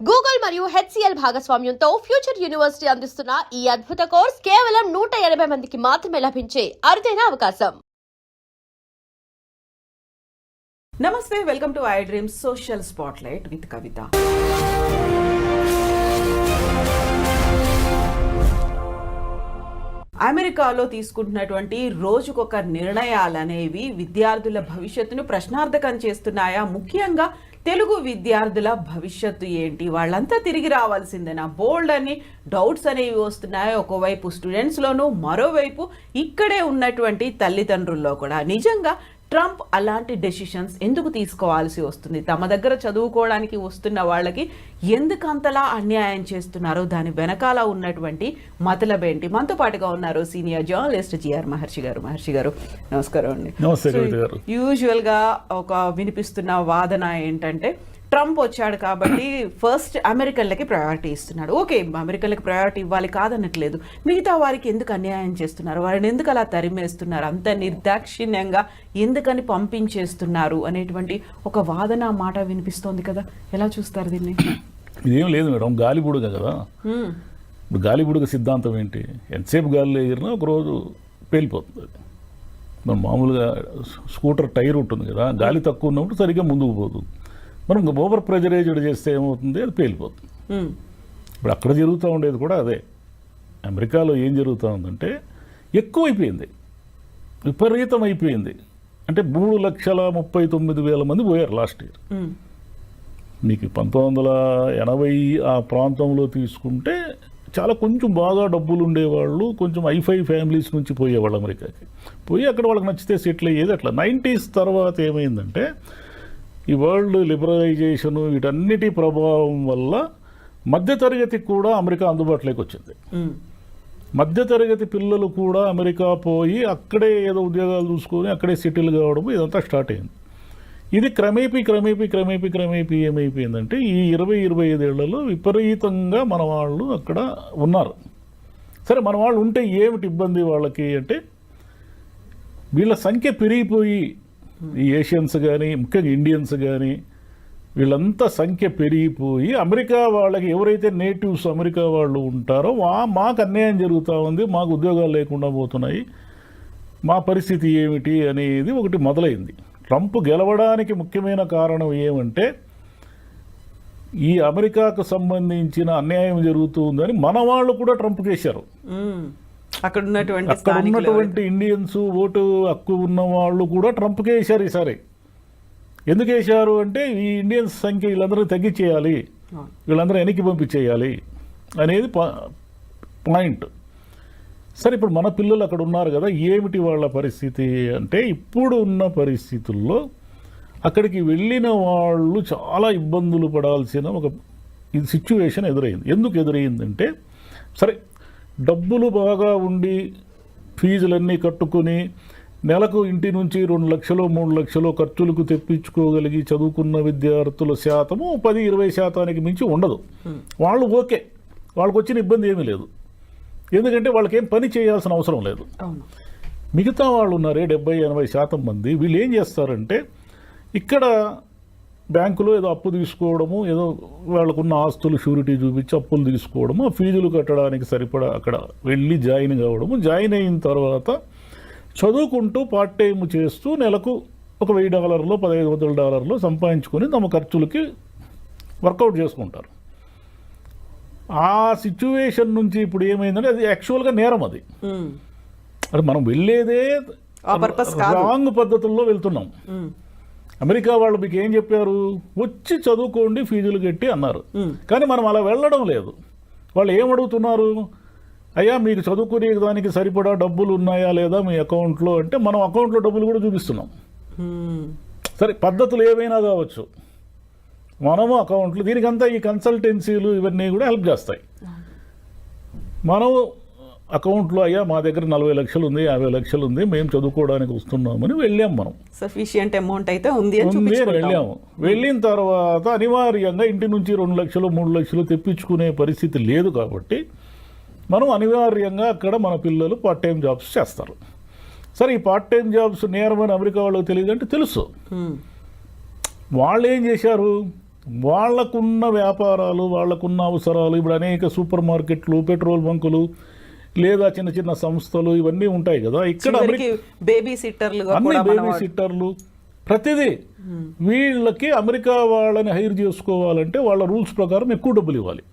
Google మరియు HCL భాగస్వామ్యంతో future university అందిస్తున్న ఈ అద్భుత కోర్స్ కేవలం 180 మందికి మాత్రమే లభించే అరుదైన అవకాశం. నమస్తే, welcome to I dream social spotlight with Kavitha. అమెరికాలో తీసుకుంటున్నటువంటి రోజుకొక నిర్ణయాలు అనేవి విద్యార్థుల భవిష్యత్తును ప్రశ్నార్థకం చేస్తున్నాయా? ముఖ్యంగా తెలుగు విద్యార్థుల భవిష్యత్తు ఏంటి? వాళ్ళంతా తిరిగి రావాల్సిందేనా? బోల్డ్ అని డౌట్స్ అనేవి వస్తున్నాయి ఒకవైపు స్టూడెంట్స్లోనూ, మరోవైపు ఇక్కడే ఉన్నటువంటి తల్లిదండ్రుల్లో కూడా. నిజంగా ట్రంప్ అలాంటి డెసిషన్స్ ఎందుకు తీసుకోవాల్సి వస్తుంది? తమ దగ్గర చదువుకోవడానికి వస్తున్న వాళ్ళకి ఎందుకు అంతలా అన్యాయం చేస్తున్నారు? దాని వెనకాల ఉన్నటువంటి మతలబేంటి? మనతో పాటుగా ఉన్నారు సీనియర్ జర్నలిస్ట్ జిఆర్ మహర్షి గారు. మహర్షి గారు నమస్కారం అండి. యూజువల్గా ఒక వినిపిస్తున్న వాదన ఏంటంటే, ట్రంప్ వచ్చాడు కాబట్టి ఫస్ట్ అమెరికన్లకి ప్రయారిటీ ఇస్తున్నాడు. ఓకే, అమెరికన్లకి ప్రయారిటీ ఇవ్వాలి, కాదనట్లేదు. మిగతా వారికి ఎందుకు అన్యాయం చేస్తున్నారు? వారిని ఎందుకు అలా తరిమేస్తున్నారు? అంత నిర్దాక్షిణ్యంగా ఎందుకని పంపించేస్తున్నారు అనేటువంటి ఒక వాదన మాట వినిపిస్తోంది కదా. ఎలా చూస్తారు దీన్ని? ఇదేం లేదు మేడం, గాలి బుడగ కదా. ఇప్పుడు గాలి బుడగ సిద్ధాంతం ఏంటి? ఎంతసేపు గాలిలో ఎగిరినా ఒకరోజు పేలిపోతుంది. అది మనం మామూలుగా స్కూటర్ టైర్ ఉంటుంది కదా, గాలి తక్కువ ఉన్నప్పుడు సరిగ్గా ముందుకు పోతుంది. మనం ఓవర్ ప్రెజరైజ్డ్ చేస్తే ఏమవుతుంది? అది పేలిపోతుంది. ఇప్పుడు అక్కడ జరుగుతూ ఉండేది కూడా అదే. అమెరికాలో ఏం జరుగుతూ ఉందంటే, ఎక్కువైపోయింది, విపరీతం అయిపోయింది. అంటే 3,39,000 మంది పోయారు లాస్ట్ ఇయర్. మీకు 1980 ఆ ప్రాంతంలో తీసుకుంటే చాలా కొంచెం బాగా డబ్బులు ఉండేవాళ్ళు, కొంచెం ఐఫై ఫ్యామిలీస్ నుంచి పోయేవాళ్ళు అమెరికాకి. పోయి అక్కడ వాళ్ళకి నచ్చితే సెటిల్ అయ్యేది. అట్లా 90s తర్వాత ఏమైందంటే, ఈ వరల్డ్ లిబరలైజేషను వీటన్నిటి ప్రభావం వల్ల మధ్యతరగతికి కూడా అమెరికా అందుబాటులోకి వచ్చింది. మధ్యతరగతి పిల్లలు కూడా అమెరికా పోయి అక్కడే ఏదో ఉద్యోగాలు చూసుకొని అక్కడే సెటిల్ కావడం ఇదంతా స్టార్ట్ అయింది. ఇది క్రమేపీ ఏమైపోయిందంటే, ఈ 20-25 ఏళ్లలో విపరీతంగా మన వాళ్ళు అక్కడ ఉన్నారు. సరే, మన వాళ్ళు ఉంటే ఏమిటి ఇబ్బంది వాళ్ళకి అంటే, వీళ్ళ సంఖ్య పెరిగిపోయి, ఈ ఏషియన్స్ కానీ ముఖ్యంగా ఇండియన్స్ కానీ వీళ్ళంతా సంఖ్య పెరిగిపోయి అమెరికా వాళ్ళకి ఎవరైతే నేటివ్స్ అమెరికా వాళ్ళు ఉంటారో మాకు అన్యాయం జరుగుతూ ఉంది, మాకు ఉద్యోగాలు లేకుండా పోతున్నాయి, మా పరిస్థితి ఏమిటి అనేది ఒకటి మొదలైంది. ట్రంప్ గెలవడానికి ముఖ్యమైన కారణం ఏమంటే, ఈ అమెరికాకు సంబంధించిన అన్యాయం జరుగుతుందని మన వాళ్ళు కూడా ట్రంప్ కేశారు. అక్కడ ఉన్నటువంటి ఇండియన్స్, ఓటు హక్కు ఉన్న వాళ్ళు కూడా ట్రంప్కే వేశారు ఈసారి. ఎందుకు వేశారు అంటే, ఈ ఇండియన్స్ సంఖ్య వీళ్ళందరూ తగ్గించేయాలి, వీళ్ళందరూ వెనక్కి పంపించేయాలి అనేది పాయింట్. సరే, ఇప్పుడు మన పిల్లలు అక్కడ ఉన్నారు కదా, ఏమిటి వాళ్ళ పరిస్థితి అంటే, ఇప్పుడు ఉన్న పరిస్థితుల్లో అక్కడికి వెళ్ళిన వాళ్ళు చాలా ఇబ్బందులు పడాల్సిన ఒక సిచ్యువేషన్ ఎదురైంది. ఎందుకు ఎదురైందంటే, సరే డబ్బులు బాగా ఉండి ఫీజులన్నీ కట్టుకొని నెలకు ఇంటి నుంచి 2 లక్షలు 3 లక్షలు ఖర్చులకు తెప్పించుకోగలిగి చదువుకున్న విద్యార్థుల శాతము 10-20% మించి ఉండదు. వాళ్ళు ఓకే, వాళ్ళకి వచ్చిన ఇబ్బంది ఏమీ లేదు, ఎందుకంటే వాళ్ళకేం పని చేయాల్సిన అవసరం లేదు. మిగతా వాళ్ళు ఉన్నారే 70-80% మంది, వీళ్ళు ఏం చేస్తారంటే, ఇక్కడ బ్యాంకులో ఏదో అప్పు తీసుకోవడము, ఏదో వాళ్ళకున్న ఆస్తులు షూరిటీ చూపించి అప్పులు తీసుకోవడము, ఫీజులు కట్టడానికి సరిపడా అక్కడ వెళ్ళి జాయిన్ కావడము, జాయిన్ అయిన తర్వాత చదువుకుంటూ పార్ట్ టైం చేస్తూ నెలకు ఒక $1,000 $1,500 సంపాదించుకొని తమ ఖర్చులకి వర్కౌట్ చేసుకుంటారు. ఆ సిచ్యువేషన్ నుంచి ఇప్పుడు ఏమైందంటే, అది యాక్చువల్గా నేరం. అది మనం వెళ్ళేదే రాంగ్ పద్ధతుల్లో వెళ్తున్నాం. అమెరికా వాళ్ళు మీకు ఏం చెప్పారు? వచ్చి చదువుకోండి, ఫీజులు కట్టి అన్నారు. కానీ మనం అలా వెళ్ళడం లేదు. వాళ్ళు ఏమడుగుతున్నారు? అయ్యా, మీకు చదువుకునే దానికి సరిపడా డబ్బులు ఉన్నాయా లేదా మీ అకౌంట్లో అంటే, మనం అకౌంట్లో డబ్బులు కూడా చూపిస్తున్నాం. సరే, పద్ధతులు ఏవైనా కావచ్చు, మనము అకౌంట్లు, దీనికంతా ఈ కన్సల్టెన్సీలు ఇవన్నీ కూడా హెల్ప్ చేస్తాయి. మనం అకౌంట్లో, అయ్యా మా దగ్గర 40 లక్షలు ఉంది, 50 లక్షలు ఉంది, మేము చదువుకోవడానికి వస్తున్నామని వెళ్ళాం. మనం సఫిషియంట్ అమౌంట్ అయితే ఉంది అని వెళ్ళాము. వెళ్ళిన తర్వాత అనివార్యంగా ఇంటి నుంచి 2 లక్షలు 3 లక్షలు తెప్పించుకునే పరిస్థితి లేదు కాబట్టి మనం అనివార్యంగా అక్కడ మన పిల్లలు పార్ట్ టైం జాబ్స్ చేస్తారు. సరే, ఈ పార్ట్ టైం జాబ్స్ నేరమని అమెరికా వాళ్ళకి తెలియదు అంటే తెలుసు. వాళ్ళు ఏం చేశారు, వాళ్ళకున్న వ్యాపారాలు, వాళ్ళకున్న అవసరాలు, ఇప్పుడు అనేక సూపర్ మార్కెట్లు, పెట్రోల్ బంకులు, లేదా చిన్న చిన్న సంస్థలు ఇవన్నీ ఉంటాయి కదా. ఇక్కడ బేబీ సిట్టర్లు, అన్ని బేబీ సిట్టర్లు, ప్రతిదీ వీళ్ళకి అమెరికా వాళ్ళని హైర్ చేసుకోవాలంటే వాళ్ళ రూల్స్ ప్రకారం ఎక్కువ డబ్బులు ఇవ్వాలి.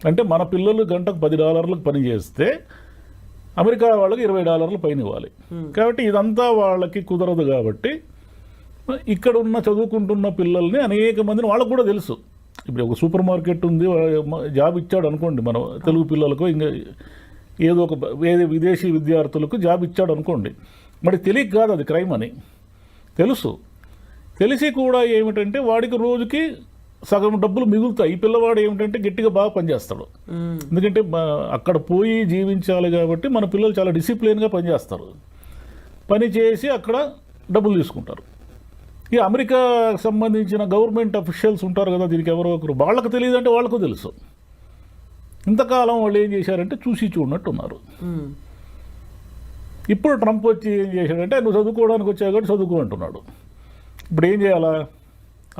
అంటే మన పిల్లలు గంటకు $10 పని చేస్తే అమెరికా వాళ్ళకి $20 పైన ఇవ్వాలి. కాబట్టి ఇదంతా వాళ్ళకి కుదరదు. కాబట్టి ఇక్కడ ఉన్న చదువుకుంటున్న పిల్లల్ని అనేక మందిని వాళ్ళకు కూడా తెలుసు. ఇప్పుడు ఒక సూపర్ మార్కెట్ ఉంది, జాబ్ ఇచ్చాడు అనుకోండి, మన తెలుగు పిల్లలకు, ఇంకా ఏదో ఒక విదేశీ విద్యార్థులకు జాబ్ ఇచ్చాడు అనుకోండి, మరి తెలియక కాదు అది క్రైమ్ అని తెలుసు. తెలిసి కూడా ఏమిటంటే వాడికి రోజుకి సగం డబ్బులు మిగులుతాయి. ఈ పిల్లవాడు ఏమిటంటే గట్టిగా బాగా పనిచేస్తాడు. ఎందుకంటే అక్కడ పోయి జీవించాలి కాబట్టి మన పిల్లలు చాలా డిసిప్లిన్గా పనిచేస్తారు. పని చేసి అక్కడ డబ్బులు తీసుకుంటారు. ఈ అమెరికాకు సంబంధించిన గవర్నమెంట్ అఫీషియల్స్ ఉంటారు కదా, దీనికి ఎవరో ఒకరు, వాళ్ళకు తెలియదు అంటే వాళ్ళకు తెలుసు. ఇంతకాలం వాళ్ళు ఏం చేశారంటే చూసి చూడనట్టు ఉన్నారు. ఇప్పుడు ట్రంప్ వచ్చి ఏం చేశాడంటే నువ్వు చదువుకోవడానికి వచ్చావు కాబట్టి చదువుకో అంటున్నాడు. ఇప్పుడు ఏం చేయాలా?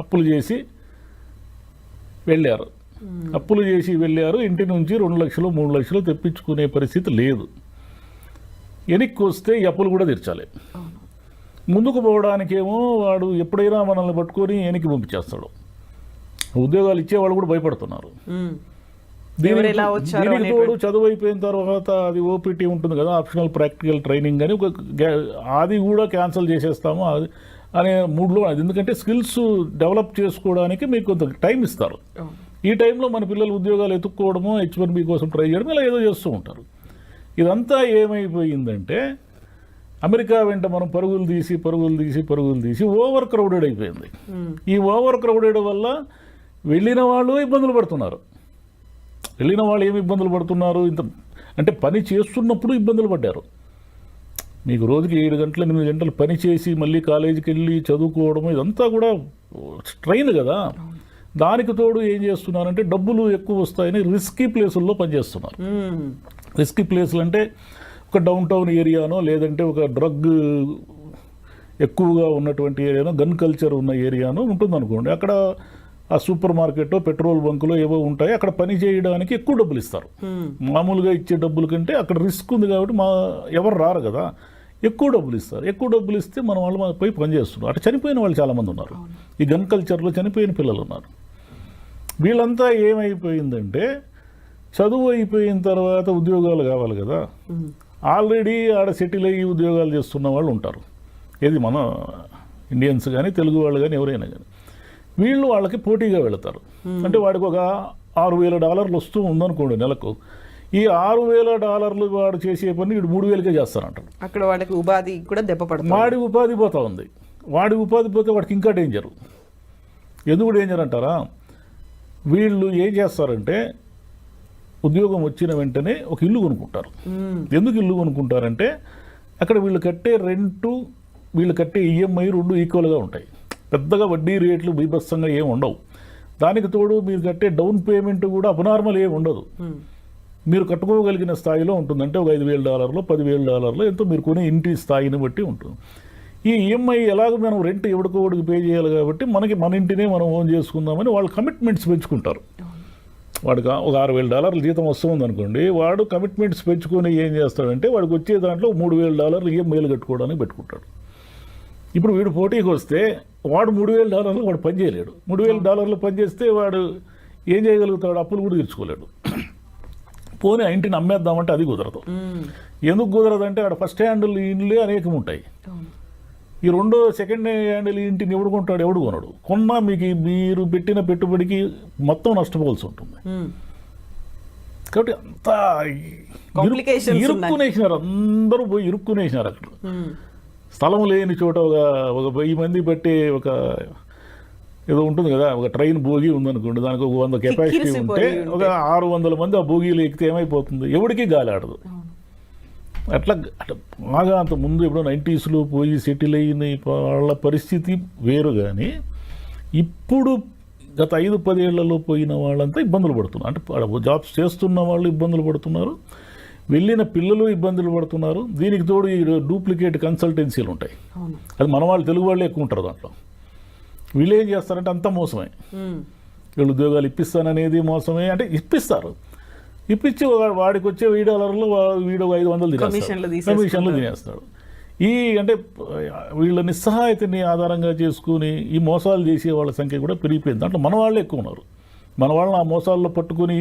అప్పులు చేసి వెళ్ళారు. అప్పులు చేసి వెళ్ళారు. ఇంటి నుంచి 2 లక్షలు 3 లక్షలు తెప్పించుకునే పరిస్థితి లేదు. వెనక్కి వస్తే ఈ అప్పులు కూడా తీర్చాలి. ముందుకు పోవడానికేమో వాడు ఎప్పుడైనా మనల్ని పట్టుకొని వెనక్కి పంపించేస్తాడు. ఉద్యోగాలు ఇచ్చేవాళ్ళు కూడా భయపడుతున్నారు. దీనికి తోడు చదువు అయిపోయిన తర్వాత అది ఓపీటీ ఉంటుంది కదా, ఆప్షనల్ ప్రాక్టికల్ ట్రైనింగ్ అని, అది కూడా క్యాన్సిల్ చేసేస్తాము అది అనే మూడ్లో. అది ఎందుకంటే స్కిల్స్ డెవలప్ చేసుకోవడానికి మీకు కొంత టైం ఇస్తారు. ఈ టైంలో మన పిల్లలు ఉద్యోగాలు ఎత్తుక్కోవడము, H1B కోసం ట్రై చేయడం, ఇలా ఏదో చేస్తూ ఉంటారు. ఇదంతా ఏమైపోయిందంటే అమెరికా వెంట మనం పరుగులు తీసి ఓవర్ క్రౌడెడ్ అయిపోయింది. ఈ ఓవర్ క్రౌడెడ్ వల్ల వెళ్ళిన వాళ్ళు ఇబ్బందులు పడుతున్నారు. వెళ్ళిన వాళ్ళు ఏమి ఇబ్బందులు పడుతున్నారు? ఇంత అంటే పని చేస్తున్నప్పుడు ఇబ్బందులు పడ్డారు. మీకు రోజుకి 7 గంటలు 8 గంటలు పని చేసి మళ్ళీ కాలేజీకి వెళ్ళి చదువుకోవడం, ఇదంతా కూడా స్ట్రెయిన్ కదా. దానికి తోడు ఏం చేస్తున్నారంటే డబ్బులు ఎక్కువ వస్తాయని రిస్కీ ప్లేసుల్లో పనిచేస్తున్నారు. రిస్కీ ప్లేసులు అంటే ఒక డౌన్ టౌన్ ఏరియానో, లేదంటే ఒక డ్రగ్ ఎక్కువగా ఉన్నటువంటి ఏరియానో, గన్ కల్చర్ ఉన్న ఏరియానో ఉంటుందనుకోండి. అక్కడ ఆ సూపర్ మార్కెట్, పెట్రోల్ బంకులు ఏవో ఉంటాయి, అక్కడ పని చేయడానికి ఎక్కువ డబ్బులు ఇస్తారు. మామూలుగా ఇచ్చే డబ్బుల కంటే అక్కడ రిస్క్ ఉంది కాబట్టి ఎవరు రారు కదా, ఎక్కువ డబ్బులు ఇస్తారు. ఎక్కువ డబ్బులు ఇస్తే మన వాళ్ళు పోయి పని చేస్తున్నారు. అటు చనిపోయిన వాళ్ళు చాలామంది ఉన్నారు. ఈ గన్ కల్చర్లో చనిపోయిన పిల్లలు ఉన్నారు. వీళ్ళంతా ఏమైపోయిందంటే చదువు అయిపోయిన తర్వాత ఉద్యోగాలు కావాలి కదా, ఆల్రెడీ ఆడ సెటిల్ అయ్యి ఉద్యోగాలు చేస్తున్న వాళ్ళు ఉంటారు. ఏది మన ఇండియన్స్ కానీ తెలుగు వాళ్ళు కానీ ఎవరైనా కానీ, వీళ్ళు వాళ్ళకి పోటీగా వెళతారు. అంటే వాడికి ఒక $6,000 వస్తూ ఉందనుకోండి నెలకు. ఈ $6,000 వాడు చేసే పని వీడు 3,000కే చేస్తానంటాడు. అక్కడ వాడికి ఉపాధి కూడా దెబ్బపడుతుంది. వాడి ఉపాధి పోతా ఉంది. వాడి ఉపాధి పోతే వాడికి ఇంకా డేంజరు. ఎందుకు డేంజర్ అంటారా? వీళ్ళు ఏం చేస్తారంటే ఉద్యోగం వచ్చిన వెంటనే ఒక ఇల్లు కొనుక్కుంటారు. ఎందుకు ఇల్లు కొనుక్కుంటారంటే అక్కడ వీళ్ళు కట్టే రెంటు, వీళ్ళు కట్టే EMI 2 ఈక్వల్గా ఉంటాయి. పెద్దగా వడ్డీ రేట్లు బీభత్సంగా ఏమి ఉండవు. దానికి తోడు మీరు కట్టే డౌన్ పేమెంట్ కూడా అబ్నార్మల్ ఏమి ఉండదు. మీరు కట్టుకోగలిగిన స్థాయిలో ఉంటుంది. అంటే ఒక $5,000 $10,000 ఎంతో మీరు కొనే ఇంటి స్థాయిని బట్టి ఉంటుంది. ఈ EMI ఎలాగో మనం రెంట్ ఎవడికోడికి పే చేయాలి కాబట్టి మన ఇంటినే మనం ఓన్ చేసుకుందామని వాళ్ళు కమిట్మెంట్స్ పెంచుకుంటారు. వాడికి ఒక $6,000 జీతం వస్తుంది అనుకోండి, వాడు కమిట్మెంట్స్ పెంచుకొని ఏం చేస్తాడంటే వాడికి వచ్చే దాంట్లో $3,000 EMIలు కట్టుకోవడానికి పెట్టుకుంటాడు. ఇప్పుడు వీడు పోటీకి వస్తే వాడు $3,000 వాడు పని చేయలేడు. $3,000 పని చేస్తే వాడు ఏం చేయగలుగుతాడు? అప్పులు కూడా తీర్చుకోలేడు. పోనీ ఆ ఇంటిని అమ్మేద్దామంటే అది కుదరదు. ఎందుకు కుదరదంటే ఆడ ఫస్ట్ హ్యాండిల్ ఇండ్లే అనేకం ఉంటాయి. ఈ సెకండ్ హ్యాండిల్ ఇంటిని ఎవడు కొంటాడు? ఎవడు కొనడు. కొన్నా మీరు పెట్టిన పెట్టుబడికి మొత్తం నష్టపోవాల్సి ఉంటుంది. కాబట్టి అంతా ఇరుక్కునేసినారు. అందరూ పోయి ఇరుక్కునేసినారు. అక్కడ స్థలం లేని చోట ఒక 1000 మంది బట్టే ఒక ఏదో ఉంటుంది కదా, ఒక ట్రైన్ బోగి ఉందనుకోండి, దానికి ఒక 100 కెపాసిటీ ఉంటే ఒక 600 మంది ఆ బోగీలు ఎక్కితే ఏమైపోతుంది? ఎవరికి గాలి ఆడదు. అట్లా బాగా అంత ముందు ఎప్పుడో 90sలో పోయి సెటిల్ అయిన వాళ్ళ పరిస్థితి వేరు. కానీ ఇప్పుడు గత 5-10 ఏళ్లలో పోయిన వాళ్ళంతా ఇబ్బందులు పడుతున్నారు. అంటే జాబ్స్ చేస్తున్న వాళ్ళు ఇబ్బందులు పడుతున్నారు, వెళ్ళిన పిల్లలు ఇబ్బందులు పడుతున్నారు. దీనికి తోడు ఈ డూప్లికేట్ కన్సల్టెన్సీలు ఉంటాయి. అది మన వాళ్ళు తెలుగు వాళ్ళే ఎక్కువ ఉంటారు దాంట్లో. వీళ్ళు ఏం చేస్తారంటే అంత మోసమే. వీళ్ళు ఉద్యోగాలు ఇప్పిస్తాననేది మోసమే, అంటే ఇప్పిస్తారు, ఇప్పించి వాడికి వచ్చే $1000 వీడు 500 కమిషన్లు తినేస్తాడు. అంటే వీళ్ళ నిస్సహాయతని ఆధారంగా చేసుకుని ఈ మోసాలు చేసే వాళ్ళ సంఖ్య కూడా పెరిగిపోయింది. దాంట్లో మన వాళ్ళే ఎక్కువ ఉన్నారు. మన వాళ్ళని ఆ మోసాల్లో పట్టుకుని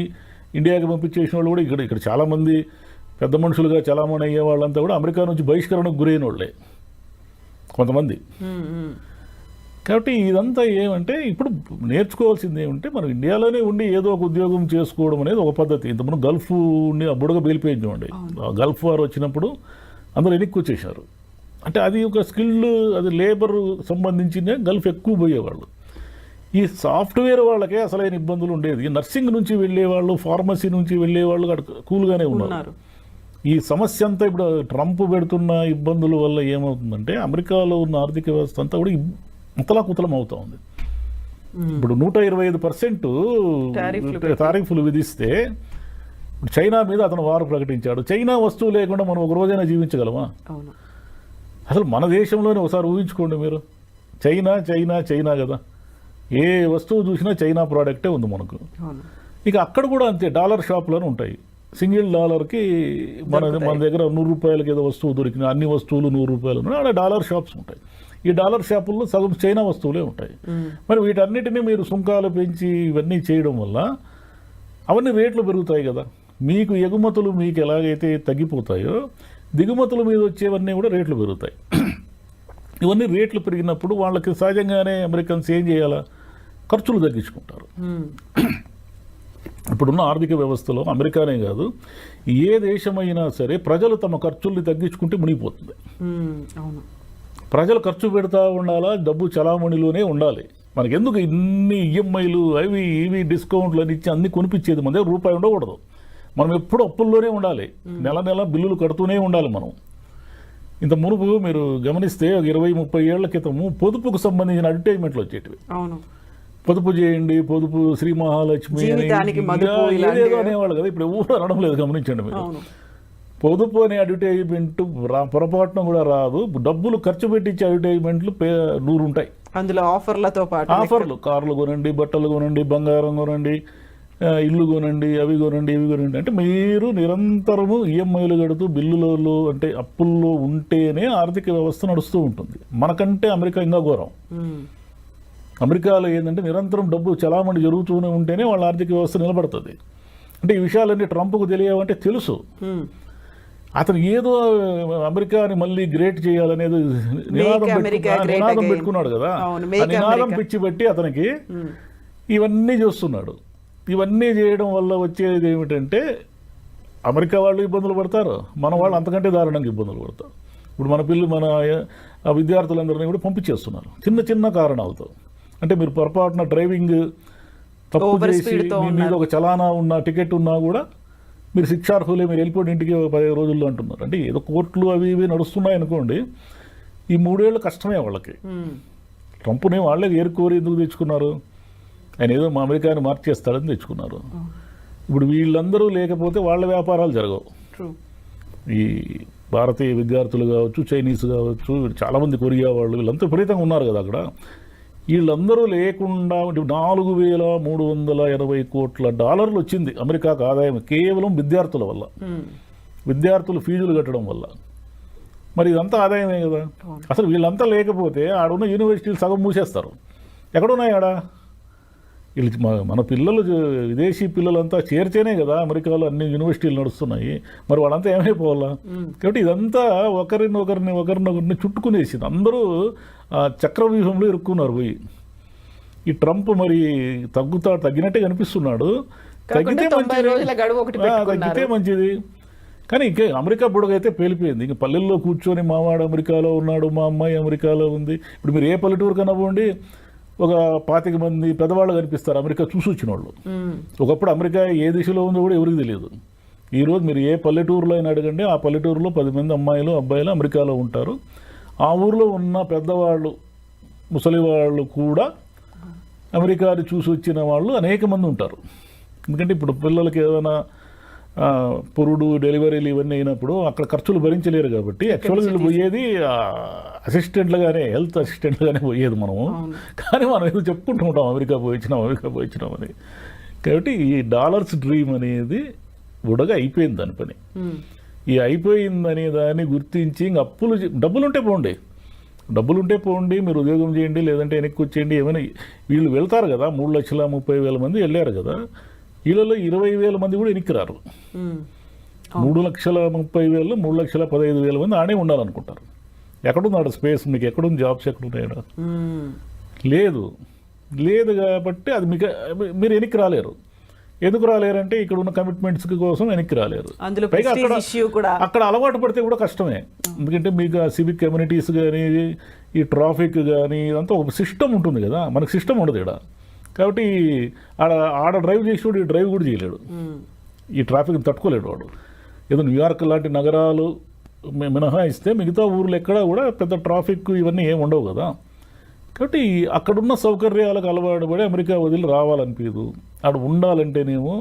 ఇండియాకి పంపించేసిన వాళ్ళు కూడా ఇక్కడ చాలామంది పెద్ద మనుషులుగా చలామణి అయ్యే వాళ్ళంతా కూడా అమెరికా నుంచి బహిష్కరణకు గురైన వాళ్ళే కొంతమంది. కాబట్టి ఇదంతా ఏమంటే ఇప్పుడు నేర్చుకోవాల్సింది ఏమంటే మనం ఇండియాలోనే ఉండి ఏదో ఒక ఉద్యోగం చేసుకోవడం అనేది ఒక పద్ధతి. ఇంతకుముందు గల్ఫ్ ఉండి ఆ బుడగ పేలిపోయింది చూడండి, గల్ఫ్ వార్ వచ్చినప్పుడు అందరూ వెనక్కి వచ్చేసారు. అంటే అది ఒక స్కిల్డ్, అది లేబర్ సంబంధించిన గల్ఫ్ ఎక్కువ పోయేవాళ్ళు. ఈ సాఫ్ట్వేర్ వాళ్ళకే అసలైన ఇబ్బందులు ఉండేది. నర్సింగ్ నుంచి వెళ్ళేవాళ్ళు, ఫార్మసీ నుంచి వెళ్ళేవాళ్ళు కూల్గానే ఉన్నారు. ఈ సమస్య అంతా ఇప్పుడు ట్రంప్ పెడుతున్న ఇబ్బందుల వల్ల ఏమవుతుందంటే అమెరికాలో ఉన్న ఆర్థిక వ్యవస్థ అంతా కూడా ముతలాకుతలం అవుతా ఉంది. ఇప్పుడు 125% టారిఫ్లు విధిస్తే ఇప్పుడు చైనా మీద అతను వారు ప్రకటించాడు. చైనా వస్తువు లేకుండా మనం ఒక రోజైనా జీవించగలమా? అసలు మన దేశంలోనే ఒకసారి ఊహించుకోండి మీరు, చైనా చైనా చైనా కదా, ఏ వస్తువు చూసినా చైనా ప్రోడక్టే ఉంది మనకు. ఇక అక్కడ కూడా అంతే, డాలర్ షాపులను ఉంటాయి. సింగిల్ డాలర్కి మన దగ్గర $100 ఏదో వస్తువు దొరికిన అన్ని వస్తువులు $100 ఉన్నాయి, అక్కడ డాలర్ షాప్స్ ఉంటాయి. ఈ డాలర్ షాపుల్లో సగం చైనా వస్తువులే ఉంటాయి. మరి వీటన్నిటినీ మీరు సుంకాలు పెంచి ఇవన్నీ చేయడం వల్ల అవన్నీ రేట్లు పెరుగుతాయి కదా. మీకు ఎగుమతులు మీకు ఎలాగైతే తగ్గిపోతాయో దిగుమతుల మీద వచ్చేవన్నీ కూడా రేట్లు పెరుగుతాయి. ఇవన్నీ రేట్లు పెరిగినప్పుడు వాళ్ళకి సహజంగానే అమెరికన్స్ ఏం చేయాలా, ఖర్చులు తగ్గించుకుంటారు. ఇప్పుడున్న ఆర్థిక వ్యవస్థలో అమెరికానే కాదు ఏ దేశమైనా సరే ప్రజలు తమ ఖర్చుల్ని తగ్గించుకుంటే మునిగిపోతుంది. ప్రజలు ఖర్చు పెడతా ఉండాలా, డబ్బు చలామణిలోనే ఉండాలి. మనకెందుకు ఇన్ని ఈఎంఐలు అవి ఇవి డిస్కౌంట్లు అని ఇచ్చి అన్ని కొనిపించేది? మన దగ్గర రూపాయి ఉండకూడదు. మనం ఎప్పుడు అప్పుల్లోనే ఉండాలి, నెల నెల బిల్లులు కడుతూనే ఉండాలి. మనం ఇంత మునుపు మీరు గమనిస్తే ఒక 20-30 ఏళ్ల క్రితము పొదుపుకు సంబంధించిన అడ్వర్టైజ్మెంట్లు వచ్చేటివి. పొదుపు చేయండి, పొదుపు శ్రీ మహాలక్ష్మి ఏదేదో అనేవాళ్ళు కదా. ఇప్పుడు ఎవరు అనడం లేదు, గమనించండి మీరు. పొదుపు అనే అడ్వర్టైజ్మెంట్ పొరపాటున కూడా రాదు. డబ్బులు ఖర్చు పెట్టించే అడ్వర్టైజ్మెంట్లు 100 ఉంటాయి. అందులో ఆఫర్లతో పాటు ఆఫర్లు, కార్లు కొనండి, బట్టలు కొనండి, బంగారం కొనండి, ఇల్లు కొనండి, అవి కొనండి, ఇవి కొనండి. అంటే మీరు నిరంతరము ఈఎంఐలు కడుతూ బిల్లులలో అంటే అప్పుల్లో ఉంటేనే ఆర్థిక వ్యవస్థ నడుస్తూ ఉంటుంది. మనకంటే అమెరికా ఇంకా ఘోరం. అమెరికాలో ఏంటంటే నిరంతరం డబ్బు చలామణి జరుగుతూనే ఉంటేనే వాళ్ళ ఆర్థిక వ్యవస్థ నిలబడుతుంది. అంటే ఈ విషయాలన్నీ ట్రంప్కు తెలియవంటే తెలుసు. అతను ఏదో అమెరికాని మళ్ళీ గ్రేట్ చేయాలనేది నినాదం పెట్టుకున్నాడు కదా. నినాదం పిచ్చి పెట్టి అతనికి ఇవన్నీ చేస్తున్నాడు. ఇవన్నీ చేయడం వల్ల వచ్చేది ఏమిటంటే అమెరికా వాళ్ళు ఇబ్బందులు పడతారు, మన వాళ్ళు అంతకంటే దారుణంగా ఇబ్బందులు పడతారు. ఇప్పుడు మన విద్యార్థులందరినీ కూడా పంపించేస్తున్నారు చిన్న చిన్న కారణాలతో. అంటే మీరు పొరపాటున డ్రైవింగ్ తప్పు చేసి మీ మీద ఒక చలానా ఉన్న టికెట్ ఉన్నా కూడా మీరు శిక్షార్హులే, మీరు వెళ్ళిపోయిన ఇంటికి 15 రోజుల్లో అంటున్నారు. అంటే ఏదో కోర్టులు అవి ఇవి నడుస్తున్నాయి అనుకోండి. ఈ 3 ఏళ్ళు కష్టమే వాళ్ళకి. ట్రంప్ని వాళ్ళే ఏరుకోరి ఎందుకు తెచ్చుకున్నారు? ఆయన ఏదో మా అమెరికాని మార్చేస్తాడని తెచ్చుకున్నారు. ఇప్పుడు వీళ్ళందరూ లేకపోతే వాళ్ళ వ్యాపారాలు జరగవు. ఈ భారతీయ విద్యార్థులు కావచ్చు, చైనీస్ కావచ్చు, చాలామంది కొరియా వాళ్ళు, వీళ్ళంతా విపరీతంగా ఉన్నారు కదా అక్కడ. వీళ్ళందరూ లేకుండా $4,380 కోట్ల వచ్చింది అమెరికాకు ఆదాయం కేవలం విద్యార్థుల వల్ల, విద్యార్థులు ఫీజులు కట్టడం వల్ల. మరి ఇదంతా ఆదాయమే కదా. అసలు వీళ్ళంతా లేకపోతే ఆడున్న యూనివర్సిటీలు సగం మూసేస్తారు. ఎక్కడున్నాయి ఆడ? వీళ్ళు మన పిల్లలు, విదేశీ పిల్లలంతా చేర్చేనే కదా అమెరికాలో అన్ని యూనివర్సిటీలు నడుస్తున్నాయి. మరి వాళ్ళంతా ఏమైపోవాలా? కాబట్టి ఇదంతా ఒకరినొకరిని చుట్టుకునేసింది. అందరూ చక్రవ్యూహంలో ఇరుక్కున్నారు పోయి. ఈ ట్రంప్ మరి తగ్గినట్టే కనిపిస్తున్నాడు. తగ్గితే మంచిది. కానీ ఇంకే అమెరికా బుడగైతే పేలిపోయింది. ఇంక పల్లెల్లో కూర్చొని మావాడు అమెరికాలో ఉన్నాడు, మా అమ్మాయి అమెరికాలో ఉంది. ఇప్పుడు మీరు ఏ పల్లెటూరు కనవ్వండి, ఒక 25 మంది పెద్దవాళ్ళు కనిపిస్తారు అమెరికా చూసి వచ్చిన వాళ్ళు. ఒకప్పుడు అమెరికా ఏ దిశలో ఉందో కూడా ఎవరికి తెలియదు. ఈరోజు మీరు ఏ పల్లెటూరులో అయినా అడగండి, ఆ పల్లెటూరులో 10 మంది అమ్మాయిలు అబ్బాయిలు అమెరికాలో ఉంటారు. ఆ ఊరిలో ఉన్న పెద్దవాళ్ళు, ముసలి వాళ్ళు కూడా అమెరికాని చూసి వచ్చిన వాళ్ళు అనేక మంది ఉంటారు. ఎందుకంటే ఇప్పుడు పిల్లలకి ఏదైనా పురుడు డెలివరీలు ఇవన్నీ అయినప్పుడు అక్కడ ఖర్చులు భరించలేరు కాబట్టి యాక్చువల్గా వీళ్ళు పోయేది అసిస్టెంట్లుగానే, హెల్త్ అసిస్టెంట్లుగానే పోయేది మనము. కానీ మనం ఏదో చెప్పుకుంటూ ఉంటాం అమెరికా పోయించినాం అని. కాబట్టి ఈ డాలర్స్ డ్రీమ్ అనేది బుడగా అయిపోయింది దాని పని. ఈ అయిపోయిందనే దాన్ని గుర్తించి ఇంక డబ్బులుంటే పోండి, మీరు ఉద్యోగం చేయండి, లేదంటే వెనక్కి వచ్చేయండి, ఏమైనా. వీళ్ళు వెళ్తారు కదా, 3,30,000 మంది వెళ్ళారు కదా, వీళ్ళలో 20,000 మంది కూడా వెనక్కి రారు. 3,30,000, 3,15,000 మంది ఆడే ఉండాలనుకుంటారు. ఎక్కడుంది ఆడ స్పేస్? మీకు ఎక్కడుంది జాబ్స్? ఎక్కడున్నాయి? లేదు కాబట్టి అది మీరు వెనక్కి రాలేరు. ఎందుకు రాలేరంటే ఇక్కడ ఉన్న కమిట్మెంట్స్ కోసం వెనక్కి రాలేరు. పైగా అక్కడ అలవాటు పడితే కూడా కష్టమే. ఎందుకంటే మీకు సివిక్ కమ్యూనిటీస్ కానీ, ఈ ట్రాఫిక్ కానీ, ఇదంతా ఒక సిస్టమ్ ఉంటుంది కదా, మనకు సిస్టమ్ ఉండదు ఇక్కడ. కాబట్టి ఆడ డ్రైవ్ చేసేవాడు ఈ డ్రైవ్ కూడా చేయలేడు, ఈ ట్రాఫిక్ తట్టుకోలేడు వాడు. ఏదో న్యూయార్క్ లాంటి నగరాలు మినహాయిస్తే మిగతా ఊర్లు ఎక్కడా కూడా పెద్ద ట్రాఫిక్ ఇవన్నీ ఏమి ఉండవు కదా. కాబట్టి అక్కడున్న సౌకర్యాలకు అలవాటు పడి అమెరికా వదిలి రావాలనిపించదు. అక్కడ ఉండాలంటేనేమో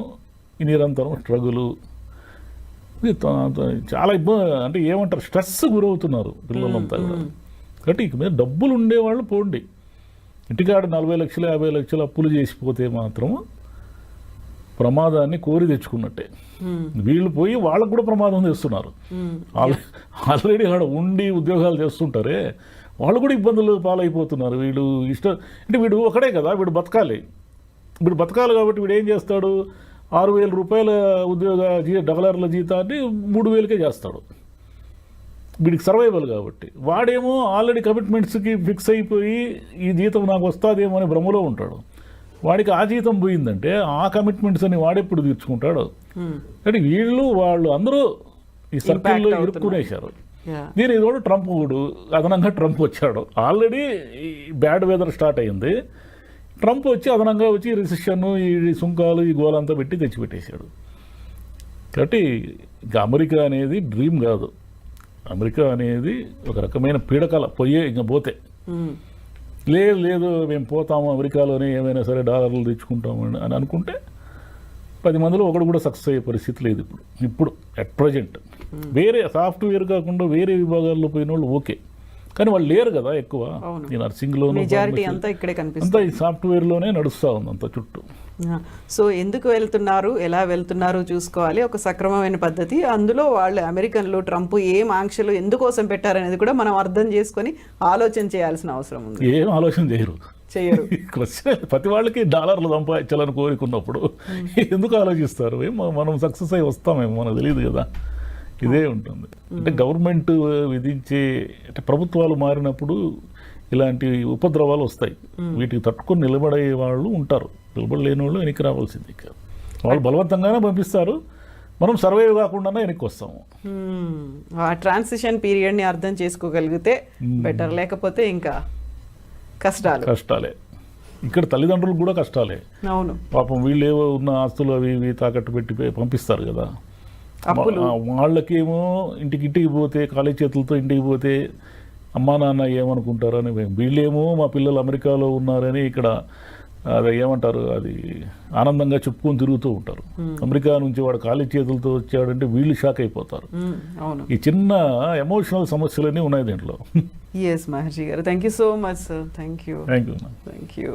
ఈ నిరంతరం స్ట్రగులు, చాలా ఇబ్బంది, అంటే ఏమంటారు, స్ట్రెస్ గురవుతున్నారు పిల్లలంతా కూడా. కాబట్టి ఇక మీద డబ్బులు ఉండేవాళ్ళు పోండి. ఇంటికాడ 40 లక్షలు 50 లక్షలు అప్పులు చేసిపోతే మాత్రం ప్రమాదాన్ని కోరి తెచ్చుకున్నట్టే. వీళ్ళు పోయి వాళ్ళకు కూడా ప్రమాదం చేస్తున్నారు. ఆల్రెడీ ఆడ ఉండి ఉద్యోగాలు చేస్తుంటారే, వాళ్ళు కూడా ఇబ్బందులు పాలైపోతున్నారు. వీడు అంటే వీడు ఒకడే కదా, వీడు బతకాలి కాబట్టి వీడు ఏం చేస్తాడు, 6,000 రూపాయల డాలర్ల జీతాన్ని 3,000కే చేస్తాడు. వీడికి సర్వైవల్ కాబట్టి. వాడేమో ఆల్రెడీ కమిట్మెంట్స్కి ఫిక్స్ అయిపోయి ఈ జీతం నాకు వస్తుందేమో అని భ్రమలో ఉంటాడు. వాడికి ఆ జీతం పోయిందంటే ఆ కమిట్మెంట్స్ అని వాడెప్పుడు తీర్చుకుంటాడు. అంటే వాళ్ళు అందరూ ఈ సర్కిల్లో ఇరుక్కునేశారు. దీని ఇది కూడా అదనంగా ట్రంప్ వచ్చాడు. ఆల్రెడీ బ్యాడ్ వెదర్ స్టార్ట్ అయింది, ట్రంప్ వచ్చి అదనంగా వచ్చి రిసెషన్, ఈ సుంకాలు, ఈ గోలంతా పెట్టి తెచ్చిపెట్టేశాడు. కాబట్టి ఇంకా అమెరికా అనేది డ్రీమ్ కాదు, అమెరికా అనేది ఒక రకమైన పీడకల. ఇంకా పోతే లేదు మేము పోతాము అమెరికాలోనే, ఏమైనా సరే డాలర్లు తెచ్చుకుంటాము అని అనుకుంటే 10 మందిలో ఒకడు కూడా సక్సెస్ అయ్యే పరిస్థితి లేదు ఇప్పుడు అట్ ప్రజెంట్. వేరే సాఫ్ట్వేర్ కాకుండా వేరే విభాగాల్లో పోయిన వాళ్ళు ఓకే, కానీ వాళ్ళు లేరు కదా ఎక్కువ. ఈ నర్సింగ్లోనూ అంతా ఈ సాఫ్ట్వేర్లోనే నడుస్తూ ఉంది అంత చుట్టూ. సో ఎందుకు వెళ్తున్నారు, ఎలా వెళ్తున్నారు చూసుకోవాలి, ఒక సక్రమమైన పద్ధతి. అందులో వాళ్ళు అమెరికన్లు ట్రంప్ ఏం ఆంక్షలు ఎందుకోసం పెట్టారనేది కూడా మనం అర్థం చేసుకొని ఆలోచన చేయాల్సిన అవసరం ఉంది. ఏం ఆలోచన చేయరు. ప్రతి వాళ్ళకి డాలర్లు సంపాదించాలని కోరుకున్నప్పుడు ఎందుకు ఆలోచిస్తారు? మనం సక్సెస్ అయ్యి వస్తామేమో మనకు తెలియదు కదా. ఇదే ఉంటుంది. అంటే గవర్నమెంట్ విధించే, అంటే ప్రభుత్వాలు మారినప్పుడు ఇలాంటి ఉపద్రవాలు వస్తాయి. వీటికి తట్టుకొని నిలబడే వాళ్ళు ఉంటారు, నిలబడలేని వాళ్ళు వెనక్కి రావాల్సింది. వాళ్ళు బలవంతంగానే పంపిస్తారు, మనం సర్వైవ్ కాకుండా వెనక్కి వస్తాము. ఆ ట్రాన్సిషన్ పీరియడ్ని అర్థం చేసుకోగలిగితే బెటర్, లేకపోతే ఇంకా కష్టాలే. ఇక్కడ తల్లిదండ్రులకు కూడా కష్టాలే. అవును, పాపం వీళ్ళు ఏవో ఉన్న ఆస్తులు అవి ఇవి తాకట్టు పెట్టి పంపిస్తారు కదా. వాళ్ళకేమో ఇంటికి పోతే ఖాళీ చేతులతో ఇంటికి పోతే అమ్మా నాన్న ఏమనుకుంటారని, వీళ్ళేమో మా పిల్లలు అమెరికాలో ఉన్నారని ఇక్కడ అది ఏమంటారు, అది ఆనందంగా చెప్పుకొని తిరుగుతూ ఉంటారు. అమెరికా నుంచి వాడు ఖాళీ చేతులతో వచ్చాడంటే వీళ్ళు షాక్ అయిపోతారు. ఈ చిన్న ఎమోషనల్ సమస్యలన్నీ ఉన్నాయి దీంట్లో. ఎస్ మహర్షి గారు, thank you so much sir. Thank you.